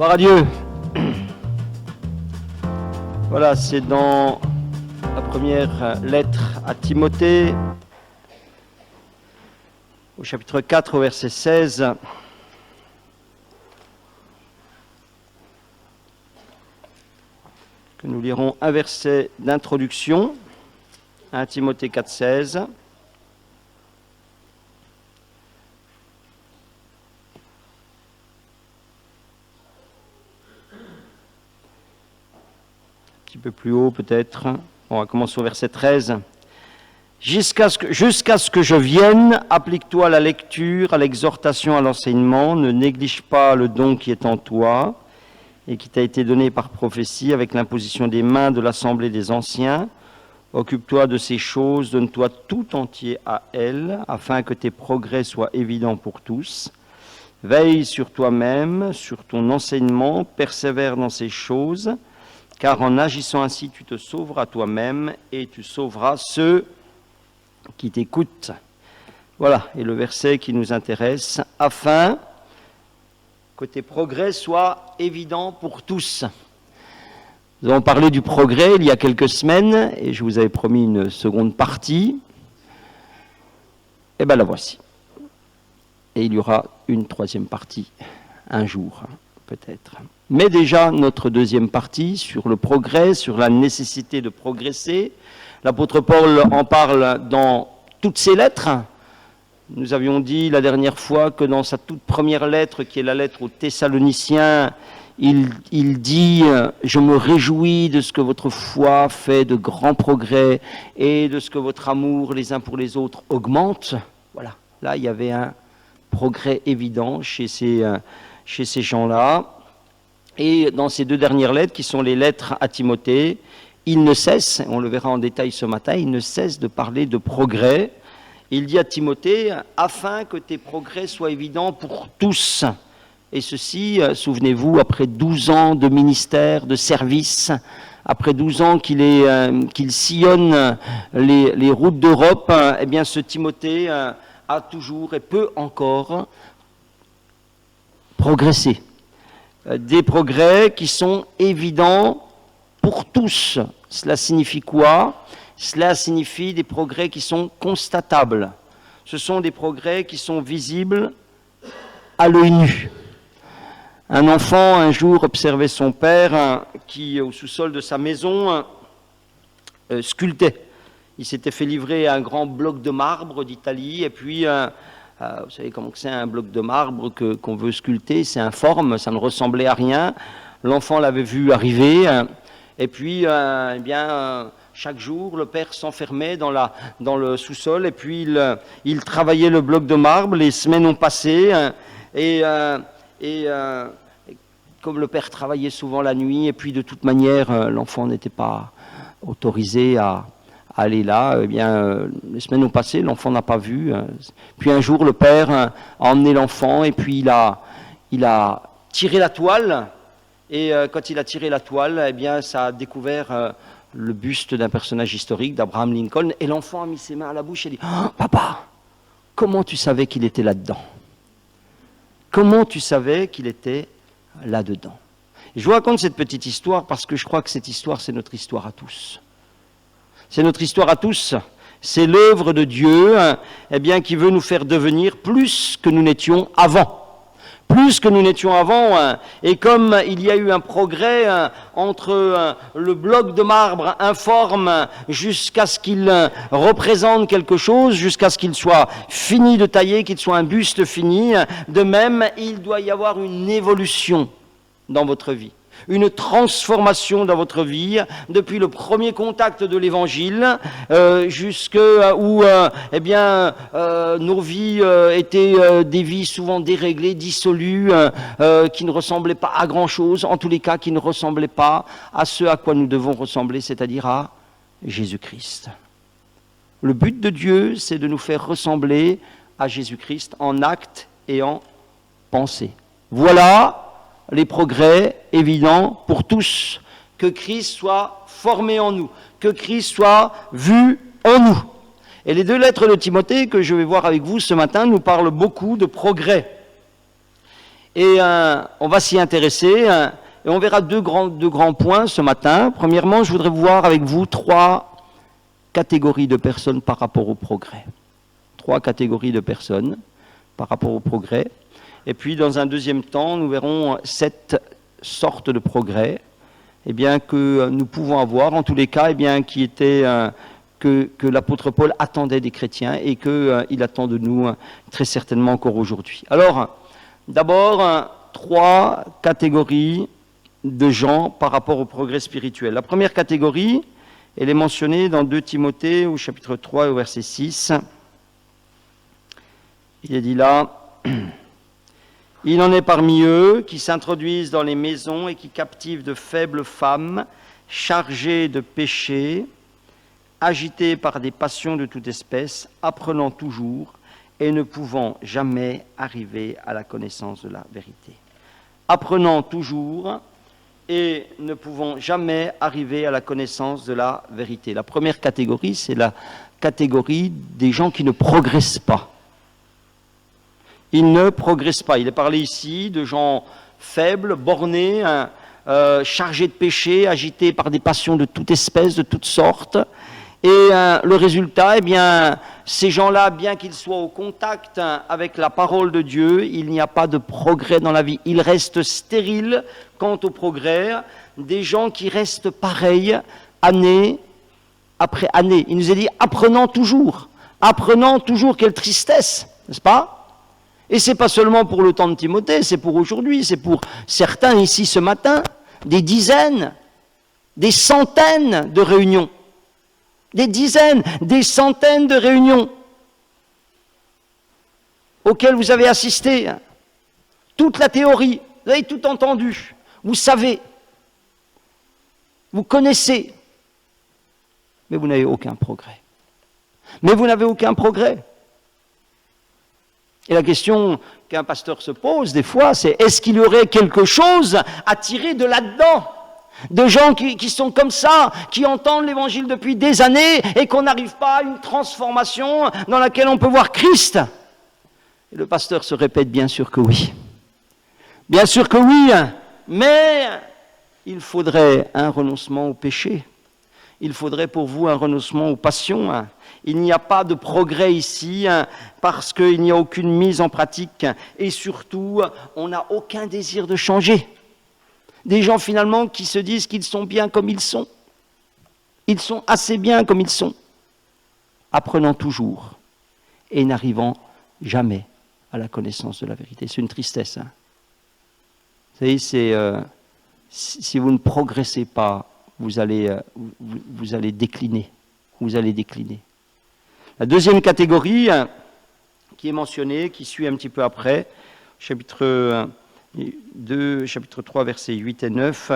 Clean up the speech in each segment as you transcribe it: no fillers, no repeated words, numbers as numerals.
Gloire à Dieu. Voilà, c'est dans la première lettre à Timothée, au chapitre 4, au verset 16. Que nous lirons un verset d'introduction, 1 Timothée 4, 16. Un peu plus haut peut-être. On va commencer au verset 13. Jusqu'à ce que je vienne, applique-toi à la lecture, à l'exhortation, à l'enseignement. Ne néglige pas le don qui est en toi et qui t'a été donné par prophétie avec l'imposition des mains de l'assemblée des anciens. Occupe-toi de ces choses, donne-toi tout entier à elles, afin que tes progrès soient évidents pour tous. Veille sur toi-même, sur ton enseignement, persévère dans ces choses, car en agissant ainsi, tu te sauveras toi-même et tu sauveras ceux qui t'écoutent. Voilà, et le verset qui nous intéresse, afin que tes progrès soient évidents pour tous. Nous avons parlé du progrès il y a quelques semaines, et je vous avais promis une seconde partie. Et bien la voici. Et il y aura une troisième partie, un jour, peut-être. Mais déjà, notre deuxième partie sur le progrès, sur la nécessité de progresser. L'apôtre Paul en parle dans toutes ses lettres. Nous avions dit la dernière fois que dans sa toute première lettre, qui est la lettre aux Thessaloniciens, il dit « Je me réjouis de ce que votre foi fait de grands progrès et de ce que votre amour les uns pour les autres augmente. » Voilà, là il y avait un progrès évident chez ces gens-là. Et dans ces deux dernières lettres, qui sont les lettres à Timothée, il ne cesse, on le verra en détail ce matin, il ne cesse de parler de progrès. Il dit à Timothée, afin que tes progrès soient évidents pour tous. Et ceci, souvenez-vous, après 12 ans de ministère, de service, après 12 ans qu'il sillonne les routes d'Europe, eh bien ce Timothée a toujours et peut encore progresser. Des progrès qui sont évidents pour tous. Cela signifie quoi? Cela signifie des progrès qui sont constatables. Ce sont des progrès qui sont visibles à l'œil nu. Un enfant, un jour, observait son père qui, au sous-sol de sa maison, sculptait. Il s'était fait livrer un grand bloc de marbre d'Italie, et puis... vous savez comment c'est un bloc de marbre qu'on veut sculpter, c'est informe, ça ne ressemblait à rien. L'enfant l'avait vu arriver, et puis chaque jour, le père s'enfermait dans le sous-sol, et puis il travaillait le bloc de marbre. Les semaines ont passé, et comme le père travaillait souvent la nuit, et puis de toute manière, l'enfant n'était pas autorisé à aller là, eh bien, les semaines ont passé, l'enfant n'a pas vu. Puis un jour, le père a emmené l'enfant et puis il a tiré la toile. Et quand il a tiré la toile, eh bien, ça a découvert le buste d'un personnage historique, d'Abraham Lincoln. Et l'enfant a mis ses mains à la bouche et dit « Oh, papa, comment tu savais qu'il était là-dedans? Comment tu savais qu'il était là-dedans ?» Je vous raconte cette petite histoire parce que je crois que cette histoire, c'est notre histoire à tous. C'est notre histoire à tous. C'est l'œuvre de Dieu, eh bien, qui veut nous faire devenir plus que nous n'étions avant. Plus que nous n'étions avant. Et comme il y a eu un progrès entre le bloc de marbre informe jusqu'à ce qu'il représente quelque chose, jusqu'à ce qu'il soit fini de tailler, qu'il soit un buste fini, de même, il doit y avoir une évolution dans votre vie. Une transformation dans votre vie, depuis le premier contact de l'Évangile, jusqu'à où nos vies étaient des vies souvent déréglées, dissolues, qui ne ressemblaient pas à grand-chose, en tous les cas qui ne ressemblaient pas à ce à quoi nous devons ressembler, c'est-à-dire à Jésus-Christ. Le but de Dieu, c'est de nous faire ressembler à Jésus-Christ en acte et en pensée. Voilà les progrès évidents pour tous, que Christ soit formé en nous, que Christ soit vu en nous. Et les deux lettres de Timothée que je vais voir avec vous ce matin nous parlent beaucoup de progrès. Et on va s'y intéresser. Et on verra deux grands points ce matin. Premièrement, je voudrais voir avec vous 3 catégories de personnes par rapport au progrès. 3 catégories de personnes par rapport au progrès. Et puis, dans un deuxième temps, nous verrons 7 sortes de progrès que nous pouvons avoir, en tous les cas, qui étaient que l'apôtre Paul attendait des chrétiens et qu'il attend de nous très certainement encore aujourd'hui. Alors, d'abord, 3 catégories de gens par rapport au progrès spirituel. La première catégorie, elle est mentionnée dans 2 Timothée au chapitre 3 et au verset 6. Il est dit là, « Il en est parmi eux qui s'introduisent dans les maisons et qui captivent de faibles femmes, chargées de péché, agitées par des passions de toute espèce, apprenant toujours et ne pouvant jamais arriver à la connaissance de la vérité. » Apprenant toujours et ne pouvant jamais arriver à la connaissance de la vérité. La première catégorie, c'est la catégorie des gens qui ne progressent pas. Ils ne progressent pas. Il est parlé ici de gens faibles, bornés, chargés de péché, agités par des passions de toute espèce, de toutes sortes. Et le résultat, ces gens-là, bien qu'ils soient au contact avec la parole de Dieu, il n'y a pas de progrès dans la vie. Ils restent stériles quant au progrès. Des gens qui restent pareils, année après année. Il nous est dit, apprenant toujours, quelle tristesse, n'est-ce pas ? Et ce n'est pas seulement pour le temps de Timothée, c'est pour aujourd'hui, c'est pour certains ici ce matin, des dizaines, des centaines de réunions. Des dizaines, des centaines de réunions auxquelles vous avez assisté. Toute la théorie, vous avez tout entendu, vous savez, vous connaissez, mais vous n'avez aucun progrès. Et la question qu'un pasteur se pose des fois, c'est est-ce qu'il y aurait quelque chose à tirer de là-dedans ? De gens qui sont comme ça, qui entendent l'évangile depuis des années et qu'on n'arrive pas à une transformation dans laquelle on peut voir Christ. Et le pasteur se répète bien sûr que oui. Bien sûr que oui, mais il faudrait un renoncement au péché. Il faudrait pour vous un renoncement aux passions. Il n'y a pas de progrès ici parce qu'il n'y a aucune mise en pratique et surtout, on n'a aucun désir de changer. Des gens finalement qui se disent qu'ils sont bien comme ils sont. Ils sont assez bien comme ils sont, apprenant toujours et n'arrivant jamais à la connaissance de la vérité. C'est une tristesse. Vous savez, si vous ne progressez pas, vous allez décliner. Vous allez décliner. La deuxième catégorie qui est mentionnée, qui suit un petit peu après, chapitre 3, versets 8 et 9.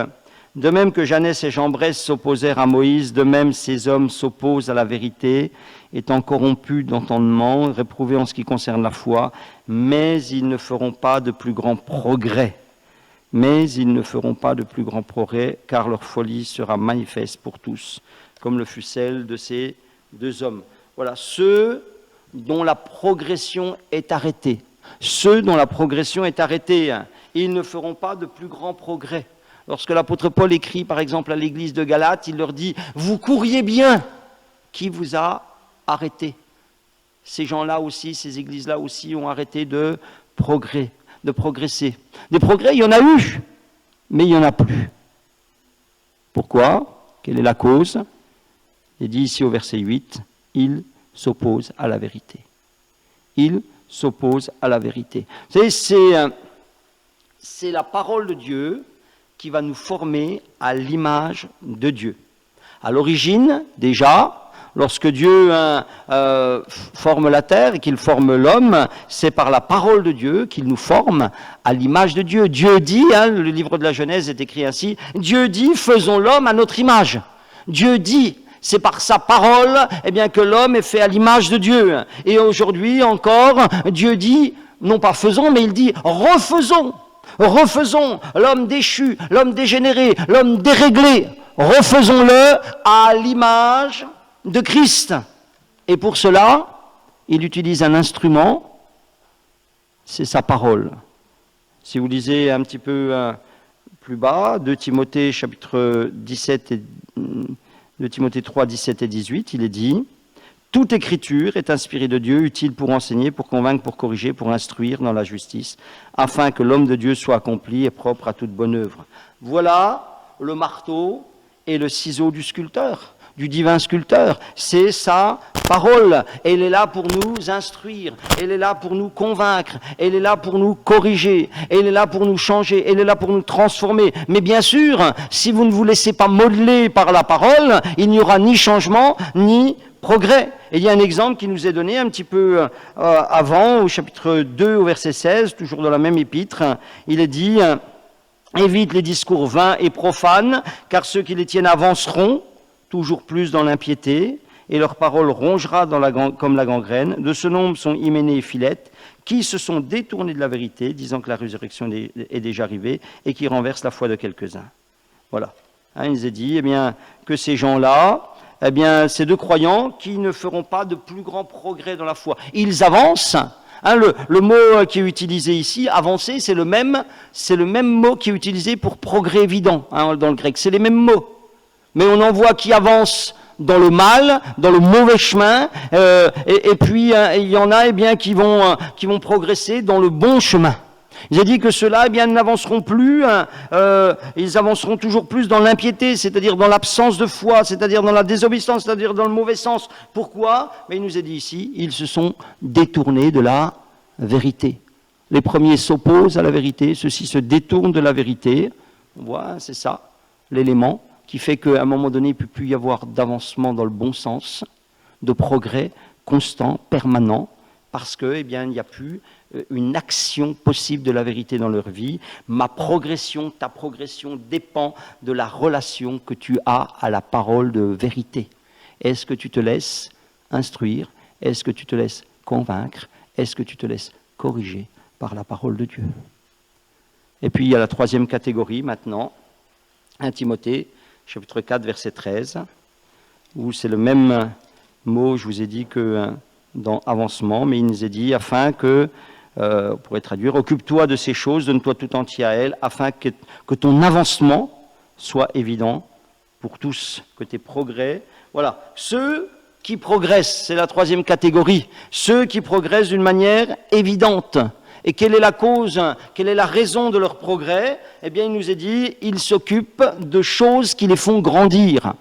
« De même que Janès et Jambres s'opposèrent à Moïse, de même ces hommes s'opposent à la vérité, étant corrompus d'entendement, réprouvés en ce qui concerne la foi, mais ils ne feront pas de plus grands progrès. Car leur folie sera manifeste pour tous, comme le fut celle de ces 2 hommes. » Voilà, ceux dont la progression est arrêtée. Ils ne feront pas de plus grands progrès. Lorsque l'apôtre Paul écrit, par exemple, à l'église de Galate, il leur dit « Vous couriez bien, qui vous a arrêté ?» Ces gens-là aussi, ces églises-là aussi ont arrêté de progresser. Des progrès, il y en a eu, mais il n'y en a plus. Pourquoi ? Quelle est la cause ? Il est dit ici au verset 8, « Ils s'opposent à la vérité. » Ils s'opposent à la vérité. Vous savez, c'est la parole de Dieu qui va nous former à l'image de Dieu. À l'origine, déjà, lorsque Dieu forme la terre et qu'il forme l'homme, c'est par la parole de Dieu qu'il nous forme à l'image de Dieu. Dieu dit, le livre de la Genèse est écrit ainsi, Dieu dit, faisons l'homme à notre image. Dieu dit, c'est par sa parole que l'homme est fait à l'image de Dieu. Et aujourd'hui encore, Dieu dit, non pas faisons, mais il dit refaisons l'homme déchu, l'homme dégénéré, l'homme déréglé, refaisons-le à l'image de Christ. Et pour cela, il utilise un instrument, c'est sa parole. Si vous lisez un petit peu plus bas, 2 Timothée chapitre 17 et 2 Timothée 3, 17 et 18, il est dit « Toute écriture est inspirée de Dieu, utile pour enseigner, pour convaincre, pour corriger, pour instruire dans la justice, afin que l'homme de Dieu soit accompli et propre à toute bonne œuvre. » Voilà le marteau et le ciseau du sculpteur, du divin sculpteur. C'est sa parole. Elle est là pour nous instruire. Elle est là pour nous convaincre. Elle est là pour nous corriger. Elle est là pour nous changer. Elle est là pour nous transformer. Mais bien sûr, si vous ne vous laissez pas modeler par la parole, il n'y aura ni changement, ni progrès. Et il y a un exemple qui nous est donné un petit peu avant, au chapitre 2, au verset 16, toujours dans la même épître. Il est dit « Évite les discours vains et profanes, car ceux qui les tiennent avanceront toujours plus dans l'impiété, et leur parole rongera comme la gangrène. De ce nombre sont Hyménée et Philette, qui se sont détournés de la vérité, disant que la résurrection est déjà arrivée, et qui renversent la foi de quelques-uns. » Voilà. Il nous est dit que ces gens-là, ces deux croyants qui ne feront pas de plus grand progrès dans la foi. Ils avancent. Le mot qui est utilisé ici, avancer, c'est le même mot qui est utilisé pour progrès évident dans le grec. C'est les mêmes mots. Mais on en voit qui avancent dans le mal, dans le mauvais chemin, et puis il y en a qui vont progresser dans le bon chemin. Il a dit que ceux-là n'avanceront plus, ils avanceront toujours plus dans l'impiété, c'est-à-dire dans l'absence de foi, c'est-à-dire dans la désobéissance, c'est-à-dire dans le mauvais sens. Pourquoi? Mais il nous a dit ici, ils se sont détournés de la vérité. Les premiers s'opposent à la vérité, ceux-ci se détournent de la vérité. On voit, c'est ça, l'élément qui fait qu'à un moment donné, il ne peut plus y avoir d'avancement dans le bon sens, de progrès constant, permanent, parce qu'il n'y a plus une action possible de la vérité dans leur vie. Ma progression, ta progression dépend de la relation que tu as à la parole de vérité. Est-ce que tu te laisses instruire? Est-ce que tu te laisses convaincre? Est-ce que tu te laisses corriger par la parole de Dieu? Et puis il y a la troisième catégorie maintenant, 1 Timothée, chapitre 4, verset 13, où c'est le même mot, je vous ai dit, que dans avancement, mais il nous est dit, afin que, on pourrait traduire, occupe-toi de ces choses, donne-toi tout entier à elles, afin que ton avancement soit évident pour tous, que tes progrès, voilà, ceux qui progressent, c'est la troisième catégorie, ceux qui progressent d'une manière évidente. Et quelle est la cause, quelle est la raison de leur progrès? Il nous est dit, ils s'occupent de choses qui les font grandir.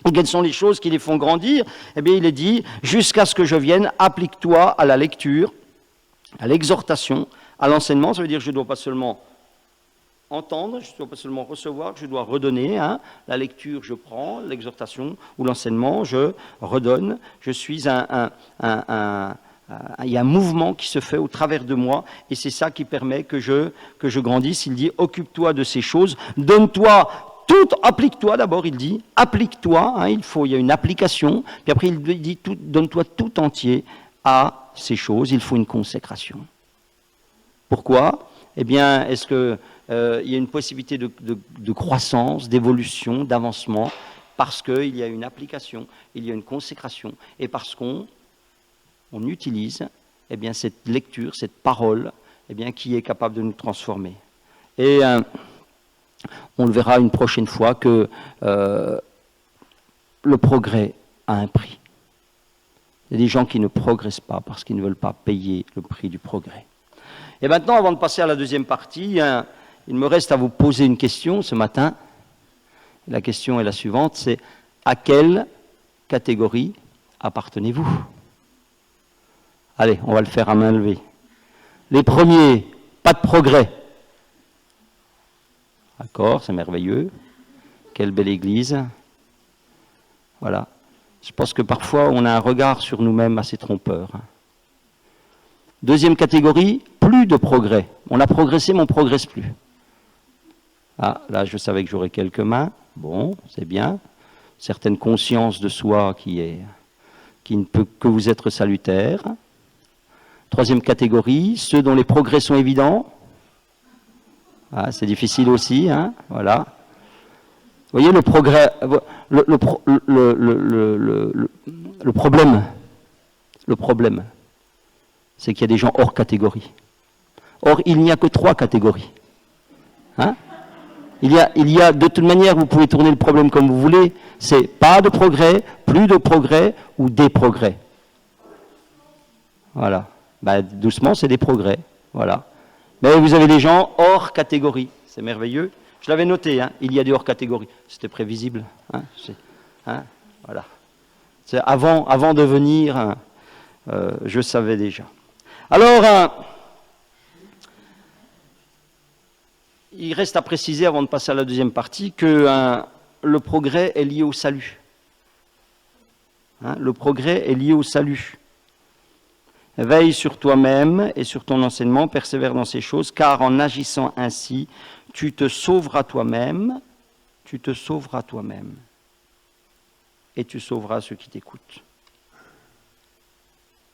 Et quelles sont les choses qui les font grandir? Il est dit, jusqu'à ce que je vienne, applique-toi à la lecture, à l'exhortation, à l'enseignement. Ça veut dire que je ne dois pas seulement entendre, je ne dois pas seulement recevoir, je dois redonner. La lecture, je prends, l'exhortation ou l'enseignement, je redonne. Je suis il y a un mouvement qui se fait au travers de moi, et c'est ça qui permet que je grandisse. Il dit, occupe-toi de ces choses, donne-toi tout, applique-toi d'abord, il dit, applique-toi, il y a une application, puis après il dit, donne-toi tout entier à ces choses, il faut une consécration. Pourquoi? Est-ce qu'il y a une possibilité de croissance, d'évolution, d'avancement, parce qu'il y a une application, il y a une consécration, et parce qu'on utilise cette lecture, cette parole qui est capable de nous transformer. Et on le verra une prochaine fois que le progrès a un prix. Il y a des gens qui ne progressent pas parce qu'ils ne veulent pas payer le prix du progrès. Et maintenant, avant de passer à la deuxième partie, il me reste à vous poser une question ce matin. La question est la suivante, c'est à quelle catégorie appartenez-vous? Allez, on va le faire à main levée. Les premiers, pas de progrès. D'accord, c'est merveilleux. Quelle belle église. Voilà. Je pense que parfois, on a un regard sur nous-mêmes assez trompeur. Deuxième catégorie, plus de progrès. On a progressé, mais on ne progresse plus. Ah, là, je savais que j'aurais quelques mains. Bon, c'est bien. Certaine conscience de soi qui ne peut que vous être salutaire. Troisième catégorie, ceux dont les progrès sont évidents. Ah, c'est difficile aussi, voilà. Vous voyez le progrès, le problème, c'est qu'il y a des gens hors catégorie. Or, il n'y a que 3 catégories. Hein? Il y a, de toute manière, vous pouvez tourner le problème comme vous voulez, c'est pas de progrès, plus de progrès ou des progrès. Voilà. Ben, doucement, c'est des progrès. Voilà. Mais vous avez des gens hors catégorie. C'est merveilleux. Je l'avais noté, hein, il y a des hors catégories. C'était prévisible. Hein, voilà. Avant de venir, je savais déjà. Alors, il reste à préciser, avant de passer à la deuxième partie, que le progrès est lié au salut. Hein, le progrès est lié au salut. Veille sur toi-même et sur ton enseignement, persévère dans ces choses, car en agissant ainsi, tu te sauveras toi-même, et tu sauveras ceux qui t'écoutent.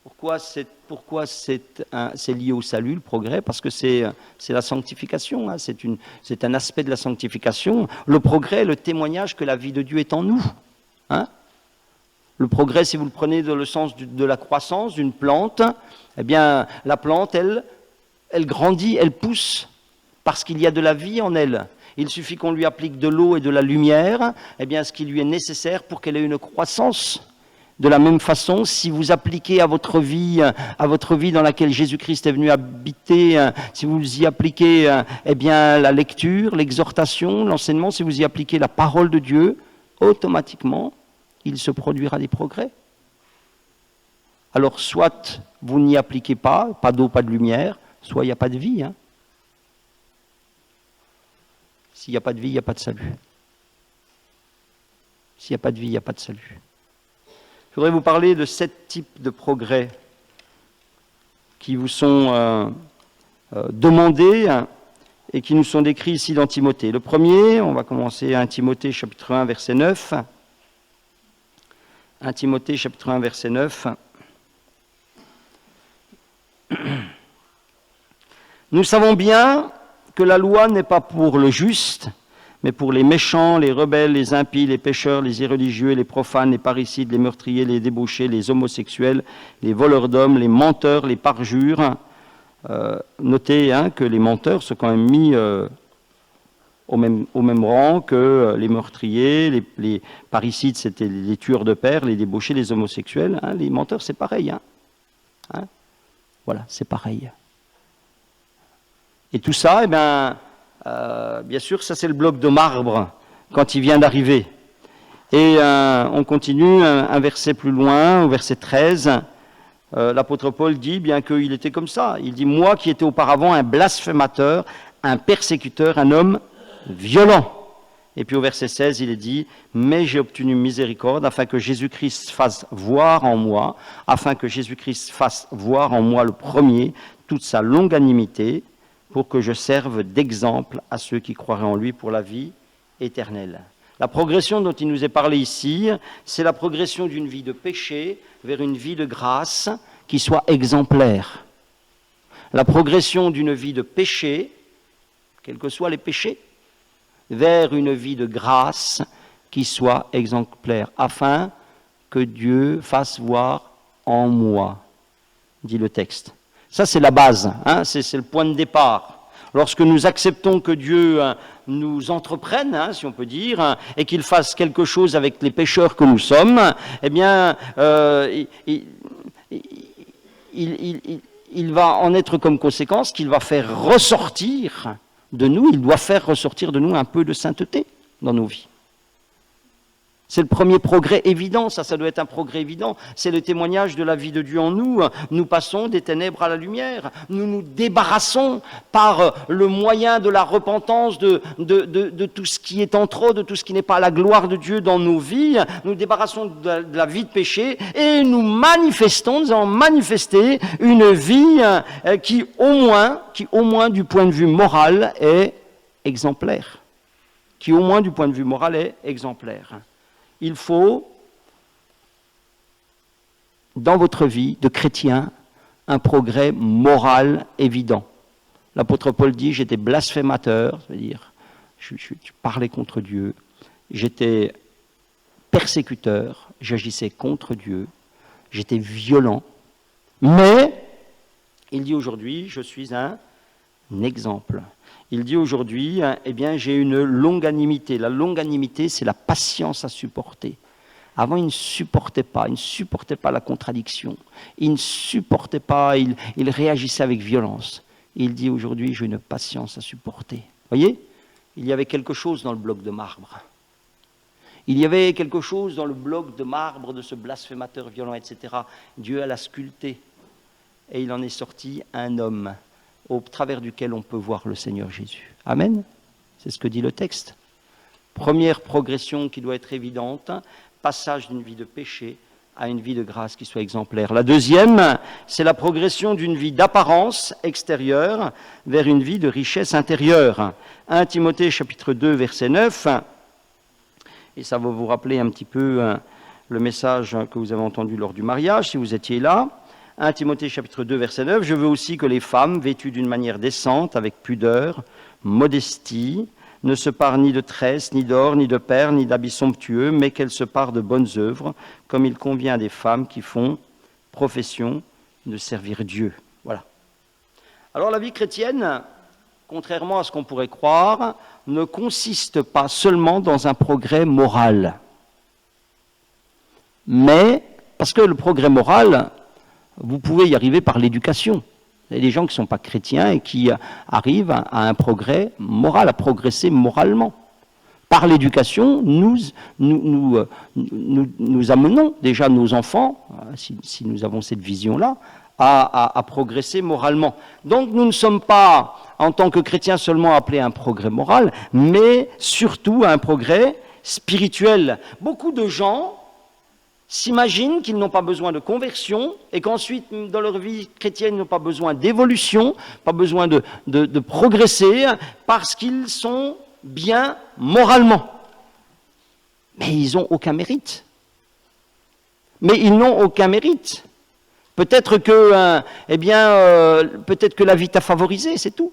Pourquoi c'est lié au salut, le progrès? Parce que c'est la sanctification, hein, c'est un aspect de la sanctification. Le progrès est le témoignage que la vie de Dieu est en nous. Hein? Le progrès, si vous le prenez dans le sens de la croissance d'une plante, eh bien, la plante, elle grandit, elle pousse, parce qu'il y a de la vie en elle. Il suffit qu'on lui applique de l'eau et de la lumière, eh bien, ce qui lui est nécessaire pour qu'elle ait une croissance. De la même façon, si vous appliquez à votre vie dans laquelle Jésus-Christ est venu habiter, si vous y appliquez eh bien, la lecture, l'exhortation, l'enseignement, si vous y appliquez la parole de Dieu, automatiquement, il se produira des progrès. Alors, soit vous n'y appliquez pas d'eau, pas de lumière, soit il n'y a pas de vie. Hein. S'il n'y a pas de vie, il n'y a pas de salut. S'il n'y a pas de vie, il n'y a pas de salut. Je voudrais vous parler de 7 types de progrès qui vous sont demandés et qui nous sont décrits ici dans Timothée. Le premier, on va commencer à 1 Timothée chapitre 1, verset 9. 1 Timothée chapitre 1, verset 9. Nous savons bien que la loi n'est pas pour le juste, mais pour les méchants, les rebelles, les impies, les pécheurs, les irréligieux, les profanes, les parricides, les meurtriers, les débauchés, les homosexuels, les voleurs d'hommes, les menteurs, les parjures. Notez que les menteurs sont quand même mis au même rang que les meurtriers, les parricides, c'était les tueurs de pères, les débauchés, les homosexuels. Hein, les menteurs, c'est pareil. Voilà, c'est pareil. Et tout ça, eh bien sûr, ça c'est le bloc de marbre quand il vient d'arriver. Et on continue un verset plus loin, au verset 13. L'apôtre Paul dit, bien qu'il était comme ça, il dit « Moi qui étais auparavant un blasphémateur, un persécuteur, un homme violent. » Et puis au verset 16, il est dit « Mais j'ai obtenu miséricorde afin que Jésus-Christ fasse voir en moi, le premier, toute sa longanimité, pour que je serve d'exemple à ceux qui croiraient en lui pour la vie éternelle. » La progression dont il nous est parlé ici, c'est la progression d'une vie de péché vers une vie de grâce qui soit exemplaire. La progression d'une vie de péché, quels que soient les péchés, vers une vie de grâce qui soit exemplaire, afin que Dieu fasse voir en moi, dit le texte. Ça, c'est la base, c'est le point de départ. Lorsque nous acceptons que Dieu nous entreprenne, si on peut dire, et qu'il fasse quelque chose avec les pécheurs que nous sommes, eh bien, il va en être comme conséquence qu'il va faire ressortir de nous, il doit faire ressortir de nous un peu de sainteté dans nos vies. C'est le premier progrès évident, ça doit être un progrès évident. C'est le témoignage de la vie de Dieu en nous. Nous passons des ténèbres à la lumière. Nous nous débarrassons par le moyen de la repentance de tout ce qui est en trop, de tout ce qui n'est pas la gloire de Dieu dans nos vies. Nous nous débarrassons de la vie de péché et nous allons manifester une vie qui au moins du point de vue moral est exemplaire. Il faut, dans votre vie de chrétien, un progrès moral évident. L'apôtre Paul dit, j'étais blasphémateur, c'est-à-dire, je parlais contre Dieu, j'étais persécuteur, j'agissais contre Dieu, j'étais violent, mais, il dit aujourd'hui, je suis un Un exemple. Il dit aujourd'hui, eh bien, j'ai une longanimité. La longanimité, c'est la patience à supporter. Avant, il ne supportait pas la contradiction. Il ne supportait pas, il réagissait avec violence. Il dit aujourd'hui, j'ai une patience à supporter. Vous voyez, il y avait quelque chose dans le bloc de marbre. Il y avait quelque chose dans le bloc de marbre de ce blasphémateur violent, etc. Dieu l'a sculpté. Et il en est sorti un homme au travers duquel on peut voir le Seigneur Jésus. Amen. C'est ce que dit le texte. Première progression qui doit être évidente, passage d'une vie de péché à une vie de grâce qui soit exemplaire. La deuxième, c'est la progression d'une vie d'apparence extérieure vers une vie de richesse intérieure. 1 Timothée chapitre 2 verset 9, et ça va vous rappeler un petit peu le message que vous avez entendu lors du mariage, si vous étiez là. 1 Timothée chapitre 2 verset 9, « Je veux aussi que les femmes, vêtues d'une manière décente, avec pudeur, modestie, ne se parent ni de tresses, ni d'or, ni de perles, ni d'habits somptueux, mais qu'elles se parent de bonnes œuvres, comme il convient à des femmes qui font profession de servir Dieu. » Voilà. Alors la vie chrétienne, contrairement à ce qu'on pourrait croire, ne consiste pas seulement dans un progrès moral. Mais, parce que le progrès moral, vous pouvez y arriver par l'éducation. Il y a des gens qui ne sont pas chrétiens et qui arrivent à un progrès moral, à progresser moralement. Par l'éducation, nous amenons déjà nos enfants, si nous avons cette vision-là, à progresser moralement. Donc nous ne sommes pas, en tant que chrétiens, seulement appelés à un progrès moral, mais surtout à un progrès spirituel. Beaucoup de gens s'imaginent qu'ils n'ont pas besoin de conversion et qu'ensuite, dans leur vie chrétienne, ils n'ont pas besoin d'évolution, pas besoin de progresser parce qu'ils sont bien moralement. Mais ils n'ont aucun mérite. Mais ils n'ont aucun mérite. Peut-être que, peut-être que la vie t'a favorisé, c'est tout.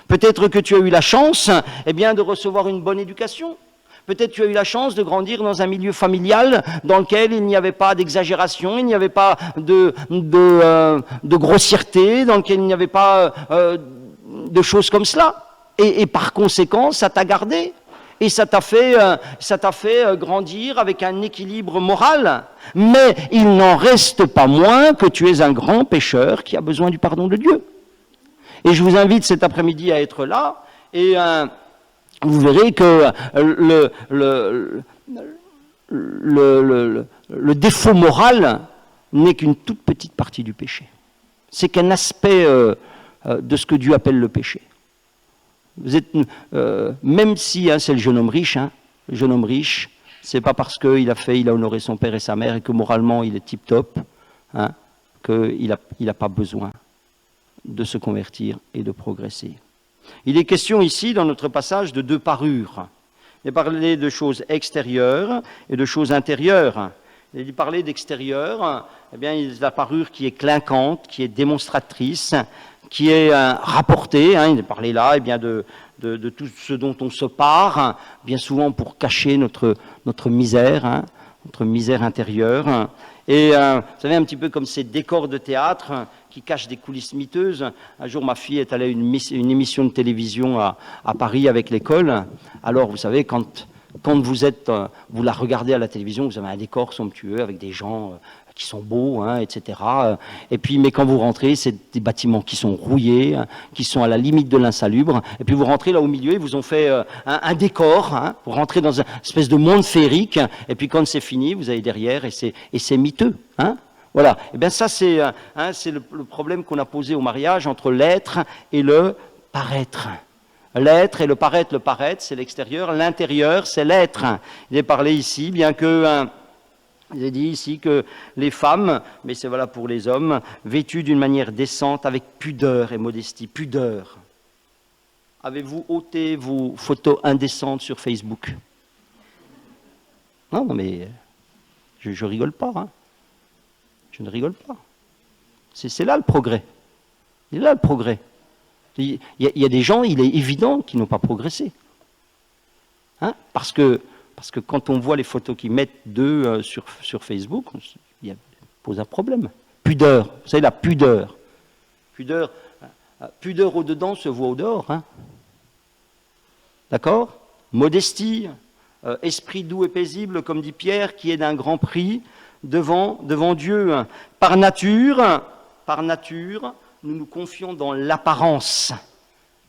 Peut-être que tu as eu la chance, de recevoir une bonne éducation. Peut-être que tu as eu la chance de grandir dans un milieu familial dans lequel il n'y avait pas d'exagération, il n'y avait pas de grossièreté, dans lequel il n'y avait pas de choses comme cela. Et par conséquent, ça t'a gardé. Et ça t'a fait grandir avec un équilibre moral. Mais il n'en reste pas moins que tu es un grand pécheur qui a besoin du pardon de Dieu. Et je vous invite cet après-midi à être là et vous verrez que le défaut moral n'est qu'une toute petite partie du péché. C'est qu'un aspect de ce que Dieu appelle le péché. Vous êtes, même si c'est le jeune homme riche, c'est pas parce qu'il a honoré son père et sa mère et que moralement il est tip-top, qu'il n'a pas besoin de se convertir et de progresser. Il est question ici, dans notre passage, de deux parures. Il est parlé de choses extérieures et de choses intérieures. Il est parlé d'extérieur, il y a la parure qui est clinquante, qui est démonstratrice, qui est rapportée. Il est parlé là de tout ce dont on se pare, bien souvent pour cacher notre misère, notre misère intérieure. Et vous savez, un petit peu comme ces décors de théâtre qui cachent des coulisses miteuses. Un jour, ma fille est allée à une émission de télévision à Paris avec l'école. Alors, vous savez, quand vous la regardez à la télévision, vous avez un décor somptueux avec des gens qui sont beaux, etc. Et puis, mais quand vous rentrez, c'est des bâtiments qui sont rouillés, qui sont à la limite de l'insalubre. Et puis, vous rentrez là au milieu, ils vous ont fait un décor. Vous rentrez dans une espèce de monde féerique. Et puis, quand c'est fini, vous allez derrière et c'est miteux. Voilà. Et bien, ça, c'est le problème qu'on a posé au mariage entre l'être et le paraître. L'être et le paraître, c'est l'extérieur, l'intérieur, c'est l'être. Il est parlé ici, bien que, il est dit ici que les femmes, mais c'est valable pour les hommes, vêtues d'une manière décente, avec pudeur et modestie. Pudeur. Avez-vous ôté vos photos indécentes sur Facebook? Non, mais je rigole pas. Je ne rigole pas. C'est là le progrès. Il est là le progrès. Il y a des gens, il est évident, qui n'ont pas progressé. Parce que quand on voit les photos qu'ils mettent d'eux sur Facebook, il pose un problème. Pudeur, vous savez, la pudeur. Pudeur, Pudeur au dedans se voit au dehors. Hein. D'accord? Modestie, esprit doux et paisible, comme dit Pierre, qui est d'un grand prix devant Dieu. Par nature, nous nous confions dans l'apparence,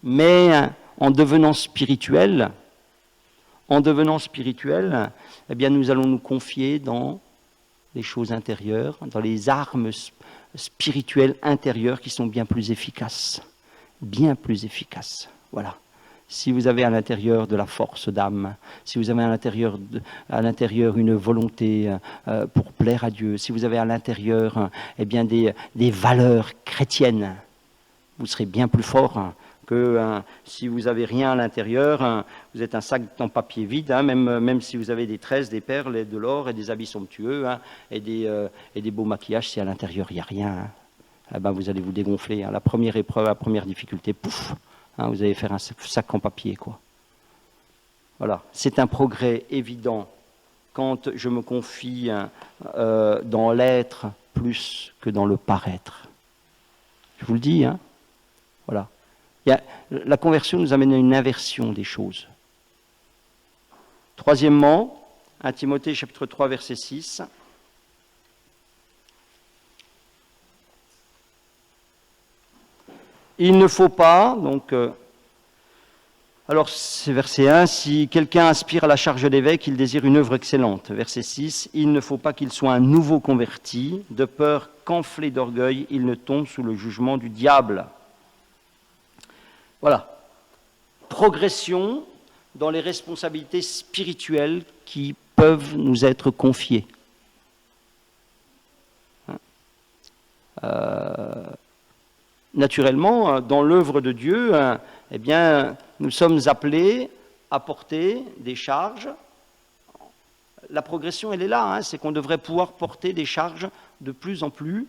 mais en devenant spirituel, eh bien, nous allons nous confier dans les choses intérieures, dans les armes spirituelles intérieures qui sont bien plus efficaces. Bien plus efficaces. Voilà. Si vous avez à l'intérieur de la force d'âme, si vous avez à l'intérieur une volonté pour plaire à Dieu, si vous avez à l'intérieur eh bien des valeurs chrétiennes, vous serez bien plus fort que si vous n'avez rien à l'intérieur, vous êtes un sac en papier vide, même si vous avez des tresses, des perles, et de l'or et des habits somptueux et des beaux maquillages, si à l'intérieur il n'y a rien, eh ben vous allez vous dégonfler. La première épreuve, la première difficulté, pouf, vous allez faire un sac en papier, quoi. Voilà, c'est un progrès évident quand je me confie dans l'être plus que dans le paraître. Je vous le dis, voilà. La conversion nous amène à une inversion des choses. Troisièmement, 1 Timothée chapitre 3 verset 6. Il ne faut pas, alors c'est verset 1, si quelqu'un aspire à la charge d'évêque, il désire une œuvre excellente. Verset 6, il ne faut pas qu'il soit un nouveau converti, de peur qu'enflé d'orgueil, il ne tombe sous le jugement du diable. Voilà. Progression dans les responsabilités spirituelles qui peuvent nous être confiées. Naturellement, dans l'œuvre de Dieu, eh bien, nous sommes appelés à porter des charges. La progression, elle est là, c'est qu'on devrait pouvoir porter des charges de plus en plus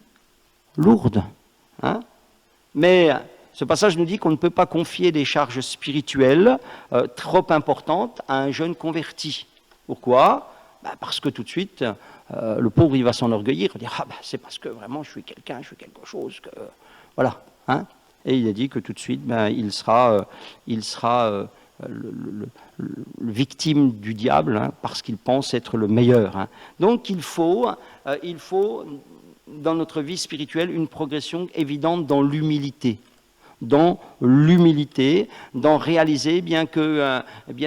lourdes. Mais ce passage nous dit qu'on ne peut pas confier des charges spirituelles trop importantes à un jeune converti. Pourquoi ? Parce que tout de suite, le pauvre, il va s'enorgueillir, il va dire « c'est parce que vraiment je suis quelqu'un, je suis quelque chose que... » Voilà. Et il a dit que tout de suite, il sera le victime du diable parce qu'il pense être le meilleur. Donc il faut, dans notre vie spirituelle, une progression évidente dans l'humilité. Dans réaliser bien que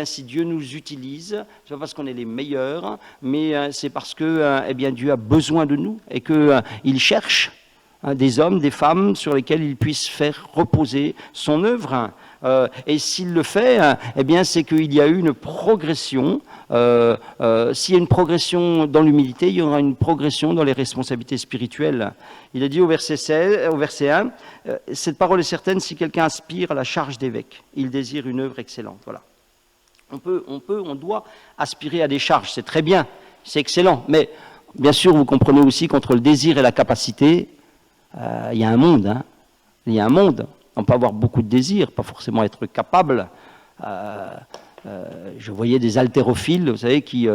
si Dieu nous utilise, c'est pas parce qu'on est les meilleurs, mais c'est parce que Dieu a besoin de nous et qu'il cherche des hommes, des femmes sur lesquels il puisse faire reposer son œuvre. Et s'il le fait, c'est qu'il y a eu une progression. S'il y a une progression dans l'humilité, il y aura une progression dans les responsabilités spirituelles. Il a dit au verset 1, cette parole est certaine, si quelqu'un aspire à la charge d'évêque, il désire une œuvre excellente. Voilà. On doit aspirer à des charges, c'est très bien, c'est excellent, mais bien sûr, vous comprenez aussi qu'entre le désir et la capacité, il y a un monde. Il y a un monde. On peut avoir beaucoup de désirs, pas forcément être capable. Je voyais des haltérophiles, vous savez, qui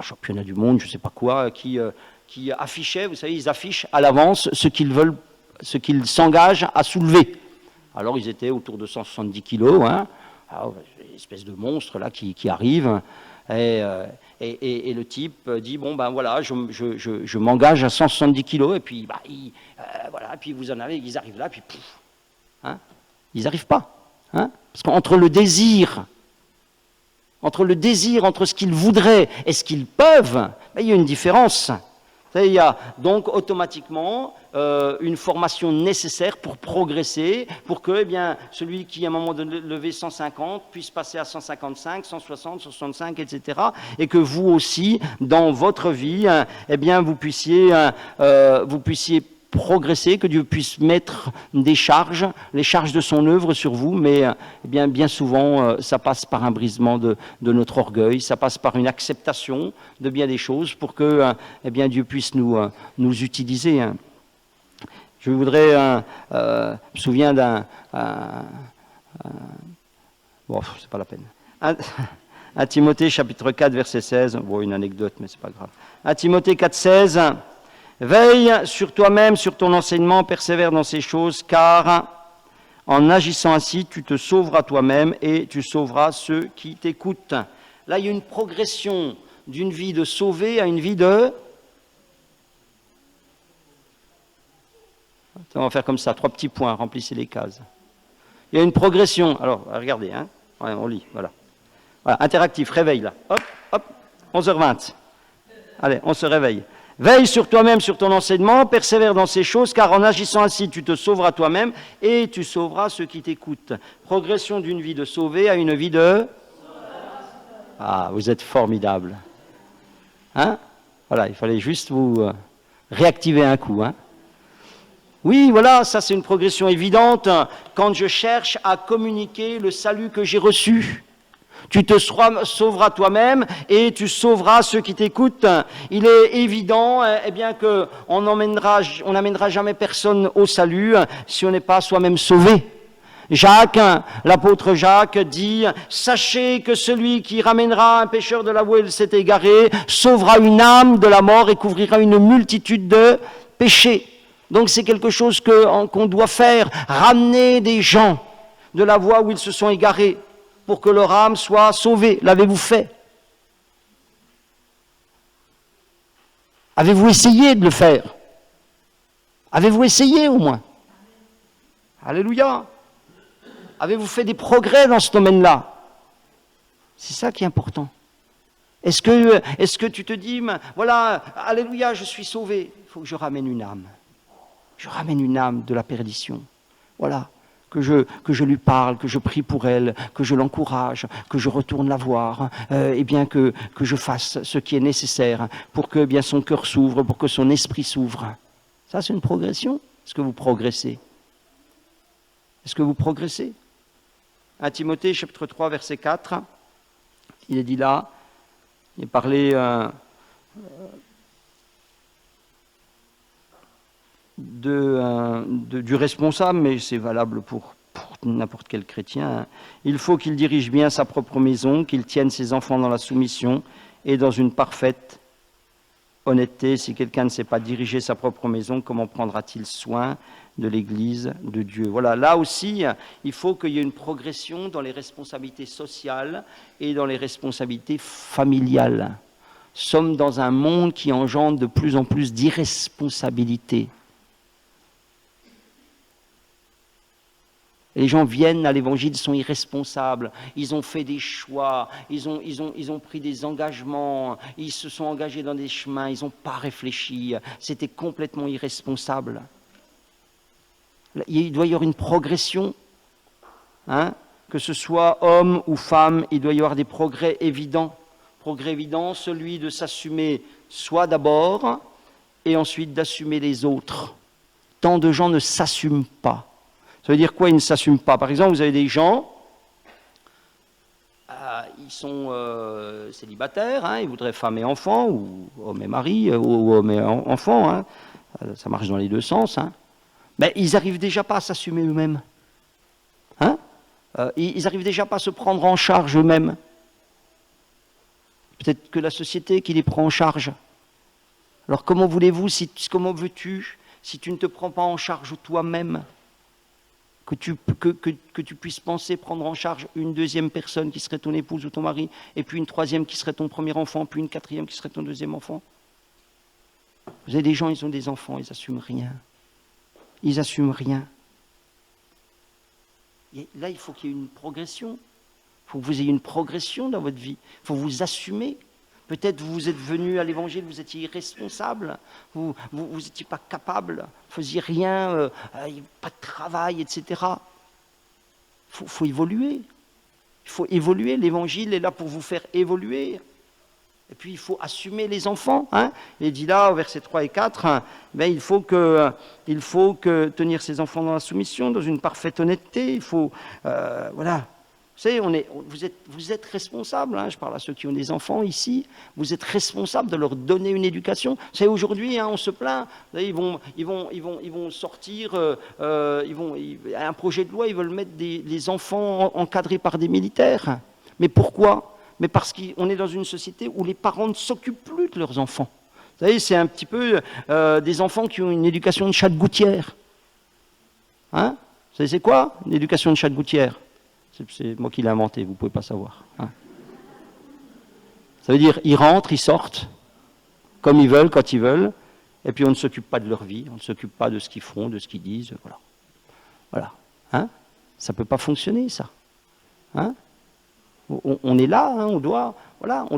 championnat du monde, je ne sais pas quoi, qui affichaient, vous savez, ils affichent à l'avance ce qu'ils veulent, ce qu'ils s'engagent à soulever. Alors ils étaient autour de 170 kilos, une espèce de monstre là qui arrive. Et le type dit voilà, je m'engage à 170 kilos et puis voilà, puis vous en avez, ils arrivent là, puis pouf, ils n'arrivent pas, parce qu'entre le désir, entre ce qu'ils voudraient et ce qu'ils peuvent, il y a une différence. Il y a donc automatiquement une formation nécessaire pour progresser, pour que celui qui à un moment donné levait 150 puisse passer à 155, 160, 165, etc. Et que vous aussi, dans votre vie, vous puissiez progresser, que Dieu puisse mettre des charges, les charges de son œuvre sur vous, mais bien souvent, ça passe par un brisement de notre orgueil, ça passe par une acceptation de bien des choses pour que Dieu puisse nous utiliser. Je voudrais, je me souviens c'est pas la peine. 1 Timothée chapitre 4 verset 16, une anecdote mais c'est pas grave. 1 Timothée 4, 16, veille sur toi-même, sur ton enseignement, persévère dans ces choses, car En agissant ainsi, tu te sauveras toi-même et tu sauveras ceux qui t'écoutent. Là, il y a une progression d'une vie de sauver à une vie de... On va faire comme ça, 3 petits points, remplissez les cases. Il y a une progression. Alors, regardez, hein. Ouais, on lit, voilà. Voilà, interactif, réveil là. Hop, hop, 11h20. Allez, on se réveille. Veille sur toi-même, sur ton enseignement, persévère dans ces choses, car en agissant ainsi, tu te sauveras toi-même et tu sauveras ceux qui t'écoutent. Progression d'une vie de sauver à une vie de... Ah, vous êtes formidable. Hein? Voilà, il fallait juste vous réactiver un coup, hein? Oui, voilà, ça c'est une progression évidente quand je cherche à communiquer le salut que j'ai reçu. Tu te sauveras toi-même et tu sauveras ceux qui t'écoutent. Il est évident bien qu'on n'amènera jamais personne au salut si on n'est pas soi-même sauvé. Jacques, l'apôtre Jacques dit « Sachez que celui qui ramènera un pécheur de là où il s'est égaré sauvera une âme de la mort et couvrira une multitude de péchés. » Donc c'est quelque chose qu'on doit faire, ramener des gens de la voie où ils se sont égarés pour que leur âme soit sauvée. L'avez-vous fait? Avez-vous essayé de le faire? Avez-vous essayé au moins? Alléluia! Avez-vous fait des progrès dans ce domaine-là? C'est ça qui est important. Est-ce que tu te dis, voilà, alléluia, je suis sauvé, il faut que je ramène une âme. Je ramène une âme de la perdition. Voilà, que je lui parle, que je prie pour elle, que je l'encourage, que je retourne la voir, et bien que je fasse ce qui est nécessaire pour que bien son cœur s'ouvre, pour que son esprit s'ouvre. Ça, c'est une progression. Est-ce que vous progressez? Est-ce que vous progressez? 1 Timothée, chapitre 3, verset 4, il est dit là, il est parlé... du responsable, mais c'est valable pour n'importe quel chrétien. Il faut qu'il dirige bien sa propre maison, qu'il tienne ses enfants dans la soumission et dans une parfaite honnêteté. Si quelqu'un ne sait pas diriger sa propre maison, comment prendra-t-il soin de l'Église de Dieu? Voilà, là aussi, il faut qu'il y ait une progression dans les responsabilités sociales et dans les responsabilités familiales. Nous sommes dans un monde qui engendre de plus en plus d'irresponsabilité. Les gens viennent à l'évangile, ils sont irresponsables, ils ont fait des choix, ils ont pris des engagements, ils se sont engagés dans des chemins, ils n'ont pas réfléchi, c'était complètement irresponsable. Il doit y avoir une progression, hein, que ce soit homme ou femme, il doit y avoir des progrès évidents. Progrès évident, celui de s'assumer soi d'abord et ensuite d'assumer les autres. Tant de gens ne s'assument pas. Ça veut dire quoi, ils ne s'assument pas? Par exemple, vous avez des gens, ils sont célibataires, hein, ils voudraient femme et enfant, ou homme et mari, ou homme et enfant, hein, ça marche dans les deux sens, hein. Mais ils n'arrivent déjà pas à s'assumer eux-mêmes. Hein, ils n'arrivent déjà pas à se prendre en charge eux-mêmes. Peut-être que la société qui les prend en charge. Alors comment comment veux-tu, si tu ne te prends pas en charge toi-même, que tu puisses penser prendre en charge une deuxième personne qui serait ton épouse ou ton mari, et puis une troisième qui serait ton premier enfant, puis une quatrième qui serait ton deuxième enfant? Vous avez des gens, ils ont des enfants, ils n'assument rien. Ils n'assument rien. Et là, il faut qu'il y ait une progression. Il faut que vous ayez une progression dans votre vie. Il faut vous assumer. Peut-être vous êtes venu à l'évangile, vous étiez irresponsable, vous n'étiez pas capable, vous ne faisiez rien, pas de travail, etc. Il faut évoluer. Il faut évoluer. L'évangile est là pour vous faire évoluer. Et puis il faut assumer les enfants. Hein. Il est dit là, au verset 3 et 4, il faut que tenir ses enfants dans la soumission, dans une parfaite honnêteté. Il faut, voilà. Vous savez, vous êtes responsables, hein, je parle à ceux qui ont des enfants ici, vous êtes responsables de leur donner une éducation. Vous savez, aujourd'hui, hein, on se plaint, vous savez, ils vont sortir, un projet de loi, ils veulent mettre les enfants encadrés par des militaires. Mais pourquoi? Mais parce qu'on est dans une société où les parents ne s'occupent plus de leurs enfants. Vous savez, c'est un petit peu des enfants qui ont une éducation de chat de gouttière. Hein? Vous savez c'est quoi? L'éducation de Chatte-Gouttière. C'est moi qui l'ai inventé, vous ne pouvez pas savoir. Hein. Ça veut dire, ils rentrent, ils sortent, comme ils veulent, quand ils veulent, et puis on ne s'occupe pas de leur vie, on ne s'occupe pas de ce qu'ils font, de ce qu'ils disent, voilà. Voilà. Hein? Ça ne peut pas fonctionner, ça. Hein? On est là, hein, on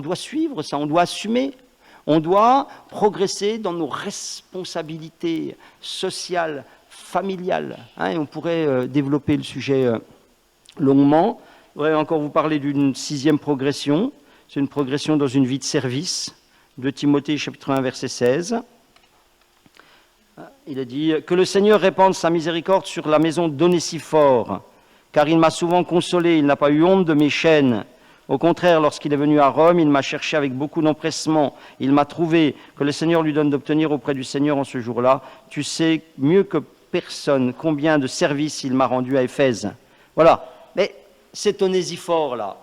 doit suivre ça, on doit assumer. On doit progresser dans nos responsabilités sociales, familiales. Hein, et on pourrait développer le sujet longuement. Je voudrais encore vous parler d'une 6e progression. C'est une progression dans une vie de service. De Timothée, chapitre 1, verset 16. Il a dit « Que le Seigneur répande sa miséricorde sur la maison d'Onésiphore, car il m'a souvent consolé, il n'a pas eu honte de mes chaînes. Au contraire, lorsqu'il est venu à Rome, il m'a cherché avec beaucoup d'empressement. Il m'a trouvé. Que le Seigneur lui donne d'obtenir auprès du Seigneur en ce jour-là. Tu sais mieux que personne combien de services il m'a rendu à Éphèse. » Voilà. Mais cet Onésiphore-là,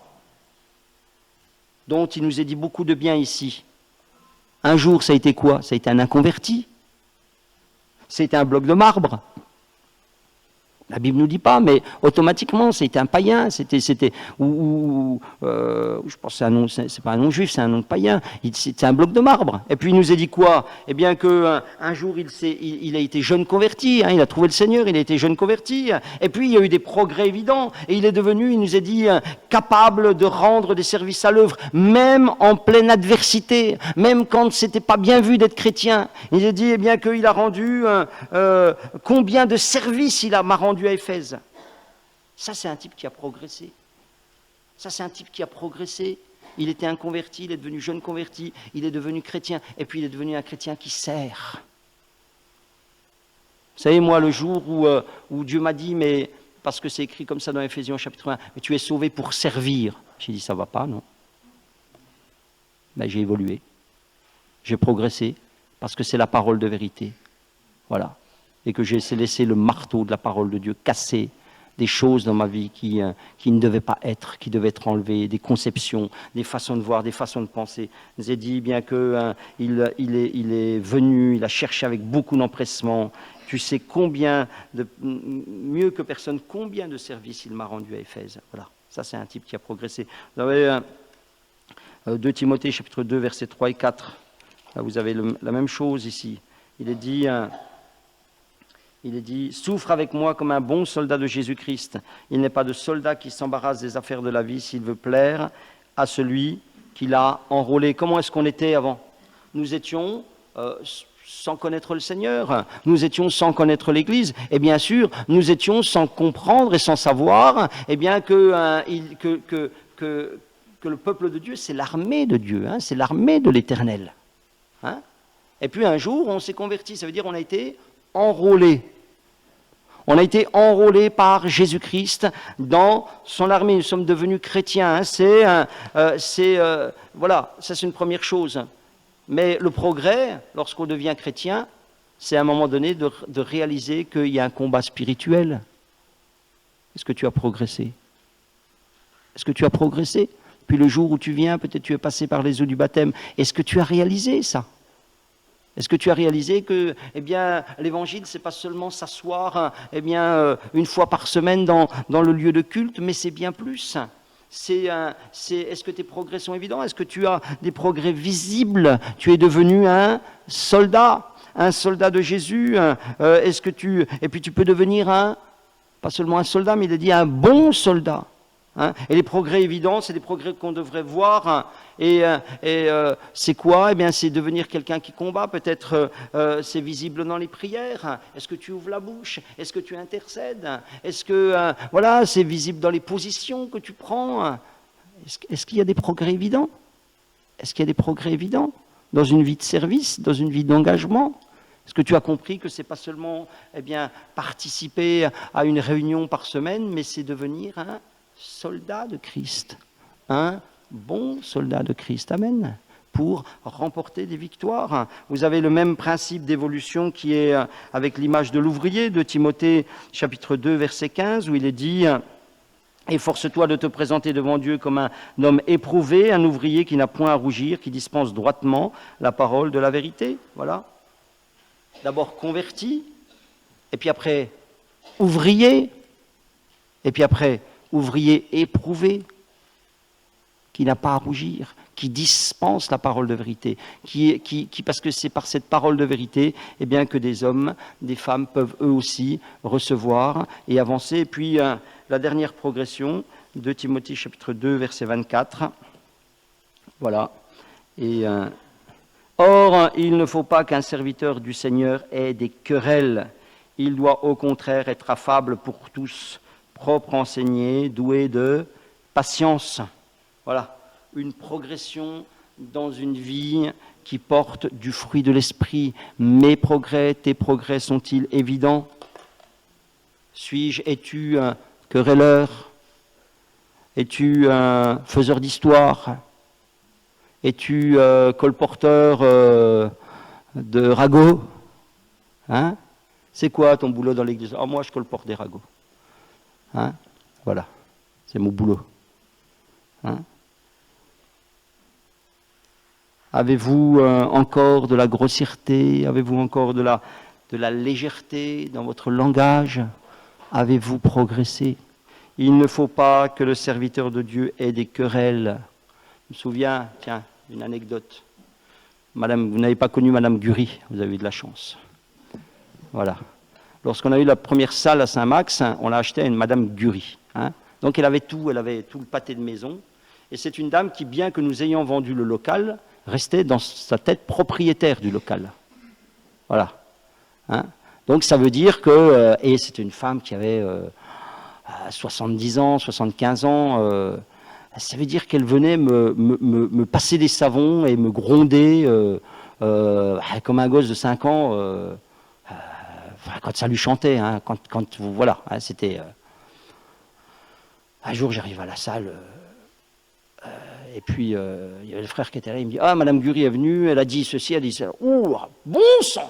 dont il nous est dit beaucoup de bien ici, un jour, ça a été quoi? Ça a été un inconverti. C'était un bloc de marbre. La Bible ne nous dit pas, mais automatiquement, c'était un païen, je pense que c'est un nom, c'est pas un nom juif, c'est un nom de païen. C'était un bloc de marbre. Et puis il nous a dit quoi? Eh bien qu'un jour, il a été jeune converti, hein, il a trouvé le Seigneur, il a été jeune converti. Et puis il y a eu des progrès évidents. Et il est devenu, il nous a dit, capable de rendre des services à l'œuvre, même en pleine adversité, même quand c'était pas bien vu d'être chrétien. Il a dit, eh bien qu'il a rendu, combien de services m'a rendu à Éphèse. Ça, c'est un type qui a progressé. Ça, c'est un type qui a progressé. Il était inconverti, il est devenu jeune converti, il est devenu chrétien, et puis il est devenu un chrétien qui sert. Vous savez, moi, le jour où Dieu m'a dit, mais parce que c'est écrit comme ça dans Éphésiens chapitre 1, mais tu es sauvé pour servir. J'ai dit, ça va pas, non? Ben, j'ai évolué. J'ai progressé, parce que c'est la parole de vérité. Voilà. Et que j'ai laissé le marteau de la parole de Dieu casser des choses dans ma vie qui ne devaient pas être, qui devaient être enlevées, des conceptions, des façons de voir, des façons de penser. Je vous ai dit bien qu'il est venu, il a cherché avec beaucoup d'empressement. Tu sais combien, mieux que personne, combien de services il m'a rendu à Éphèse. Voilà, ça c'est un type qui a progressé. Vous avez 2 Timothée, chapitre 2, versets 3 et 4. Là, vous avez la même chose ici. Il est dit... souffre avec moi comme un bon soldat de Jésus-Christ. Il n'est pas de soldat qui s'embarrasse des affaires de la vie s'il veut plaire à celui qui l'a enrôlé. Comment est-ce qu'on était avant? Nous étions sans connaître le Seigneur, nous étions sans connaître l'Église, et bien sûr, nous étions sans comprendre et sans savoir eh bien, que le peuple de Dieu, c'est l'armée de Dieu, hein, c'est l'armée de l'Éternel. Hein? Et puis un jour, on s'est converti, ça veut dire on a été enrôlés. On a été enrôlés par Jésus-Christ dans son armée. Nous sommes devenus chrétiens. Hein. Voilà, ça c'est une première chose. Mais le progrès, lorsqu'on devient chrétien, c'est à un moment donné de réaliser qu'il y a un combat spirituel. Est-ce que tu as progressé? Est-ce que tu as progressé? Puis le jour où tu viens, peut-être tu es passé par les eaux du baptême. Est-ce que tu as réalisé ça? Est-ce que tu as réalisé que l'évangile, c'est pas seulement s'asseoir une fois par semaine dans le lieu de culte, mais c'est bien plus. Est-ce que tes progrès sont évidents? Est-ce que tu as des progrès visibles? Tu es devenu un soldat de Jésus. Et puis tu peux devenir pas seulement un soldat, mais il a dit un bon soldat. Hein? Et les progrès évidents, c'est des progrès qu'on devrait voir. Hein? Et c'est quoi? Eh bien, c'est devenir quelqu'un qui combat. Peut-être c'est visible dans les prières. Est-ce que tu ouvres la bouche? Est-ce que tu intercèdes? Est-ce que c'est visible dans les positions que tu prends? Est-ce qu'il y a des progrès évidents? Est-ce qu'il y a des progrès évidents dans une vie de service, dans une vie d'engagement? Est-ce que tu as compris que c'est pas seulement participer à une réunion par semaine, mais c'est devenir un soldat de Christ, un bon soldat de Christ, amen, pour remporter des victoires. Vous avez le même principe d'évolution qui est avec l'image de l'ouvrier de Timothée chapitre 2 verset 15 où il est dit « Efforce-toi de te présenter devant Dieu comme un homme éprouvé, un ouvrier qui n'a point à rougir, qui dispense droitement la parole de la vérité. » Voilà. D'abord converti, et puis après ouvrier, Et puis après, ouvrier éprouvé, qui n'a pas à rougir, qui dispense la parole de vérité, parce que c'est par cette parole de vérité eh bien, que des hommes, des femmes peuvent eux aussi recevoir et avancer. Et puis la dernière progression, 2 Timothée chapitre 2, verset 24. Voilà. Et, or, il ne faut pas qu'un serviteur du Seigneur ait des querelles. Il doit au contraire être affable pour tous, propre, enseigné, doué de patience. Voilà, une progression dans une vie qui porte du fruit de l'esprit. Mes progrès, tes progrès sont-ils évidents? Es-tu un querelleur? Es-tu un faiseur d'histoire? Es-tu colporteur de ragots? Hein? C'est quoi ton boulot dans l'église? Oh, moi je colporte des ragots. Hein? Voilà, c'est mon boulot. Hein? Avez-vous encore de la grossièreté? Avez-vous encore de la légèreté dans votre langage? Avez-vous progressé? Il ne faut pas que le serviteur de Dieu ait des querelles. Je me souviens, tiens, une anecdote. Madame, vous n'avez pas connu Madame Gury, vous avez eu de la chance. Voilà. Lorsqu'on a eu la première salle à Saint-Max, on l'a acheté à une Madame Gury. Hein. Donc elle avait tout le pâté de maison. Et c'est une dame qui, bien que nous ayons vendu le local, restait dans sa tête propriétaire du local. Voilà. Hein. Donc ça veut dire que, et c'est une femme qui avait 70 ans, 75 ans, ça veut dire qu'elle venait me passer des savons et me gronder comme un gosse de 5 ans quand ça lui chantait. Hein, voilà, hein, c'était... un jour j'arrive à la salle... et puis, il y avait le frère qui était là, il me dit « Ah, Madame Gury est venue, elle a dit ceci, elle a dit ça. » Ouh, bon sang.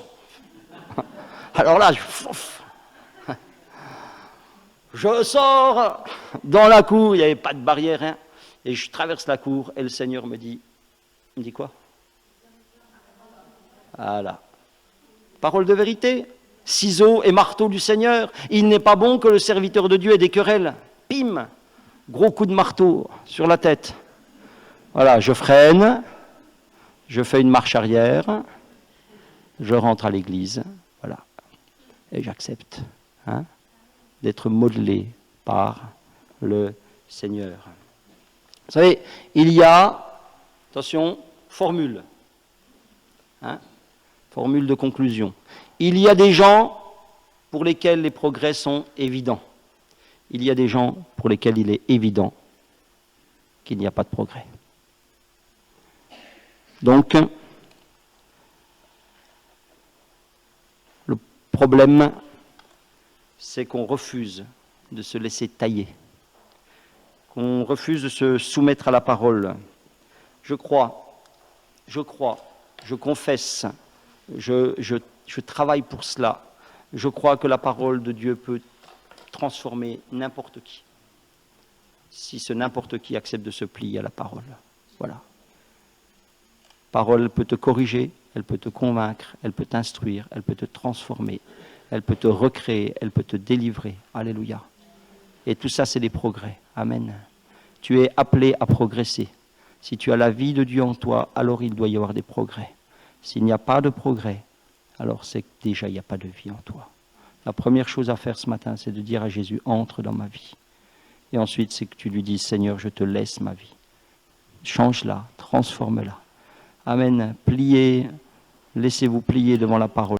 Alors là, je sors dans la cour, il n'y avait pas de barrière, hein, et je traverse la cour, et le Seigneur me dit quoi? Voilà. Parole de vérité, ciseaux et marteau du Seigneur. Il n'est pas bon que le serviteur de Dieu ait des querelles. Pim, gros coup de marteau sur la tête. Voilà, je freine, je fais une marche arrière, je rentre à l'église, voilà, et j'accepte d'être modelé par le Seigneur. Vous savez, il y a, attention, formule de conclusion. Il y a des gens pour lesquels les progrès sont évidents. Il y a des gens pour lesquels il est évident qu'il n'y a pas de progrès. Donc, le problème, c'est qu'on refuse de se laisser tailler, qu'on refuse de se soumettre à la parole. Je confesse, je travaille pour cela. Je crois que la parole de Dieu peut transformer n'importe qui, si ce n'importe qui accepte de se plier à la parole. Voilà. Parole peut te corriger, elle peut te convaincre, elle peut t'instruire, elle peut te transformer, elle peut te recréer, elle peut te délivrer. Alléluia. Et tout ça, c'est des progrès. Amen. Tu es appelé à progresser. Si tu as la vie de Dieu en toi, alors il doit y avoir des progrès. S'il n'y a pas de progrès, alors c'est que déjà il n'y a pas de vie en toi. La première chose à faire ce matin, c'est de dire à Jésus, entre dans ma vie. Et ensuite, c'est que tu lui dises, Seigneur, je te laisse ma vie. Change-la, transforme-la. Amen. Pliez, laissez-vous plier devant la parole.